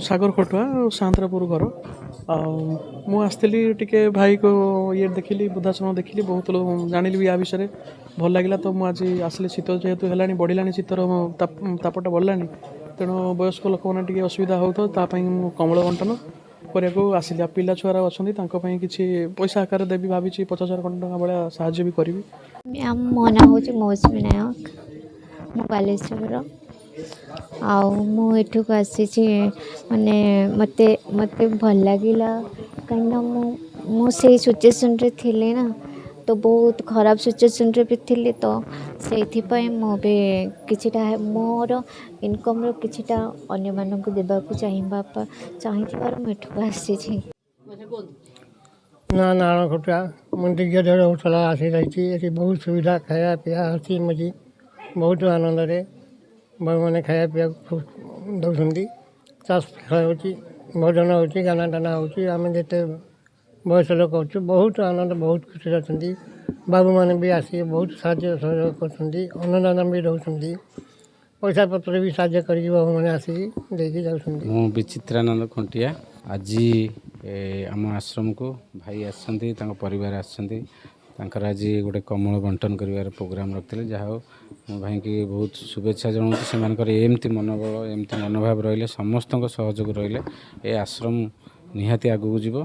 सागर खटुआ सांतरापुर घर मुझे टिके भाई को ये देखिली वृद्धाश्रम देखिली बहुत लोग जानिली भी या विषय भल लगे तो मुझे आसली शीत जेहेतु है बढ़ला शीतर तापटा बढ़ला तेणु वयस्क लोक मैंने असुविधा हो कमल बंटन करने आसिली पिला छुआ अच्छा किसी पैसा आकार देवी भावी 50,000 टका भाया साहय भी करी। मैम मो ना हूँ मौसमी नायक मु बालेश्वर आठू को आसी माने मते मते भल लगिला कहीं मुझे सिचुएसन रे थिले ना तो बहुत खराब सिचुएसन रे भी थिले तो से मुझे किछिटा मोर इनकम रो किछिटा अन्य मानक देबाकू चाहिए मुझे आसी ना नारायण खटुआ मुझे देढ़ वर्ष आसी रही बहुत सुविधा खाया पीया हसी मजी बहुत आनंद बाबू मैंने खाया पीया दौरान चाष खेल हो भजन हो गाना टाना होमें जिते बयस लोक अच्छु बहुत आनंद बहुत खुशी अच्छा बाबू मैंने भी आसिक बहुत साहय सहयोग कर अन्नदान भी दौरान पैसा पत्र भी साहय कर बाबू मैंने आसिक देखी जाऊँ। विचित्रानंद खंटिया आज आम आश्रम को भाई आसछन्ति परिवार आसछन्ति आज गोटे कमल बंटन कर प्रोग्राम रखते जहाँ मो भाई की बहुत शुभेच्छा जनाऊँ से एमती मनोबल एमती मनोभाव रही समस्त सहयोग रही ए आश्रम निहाती आगू जीव।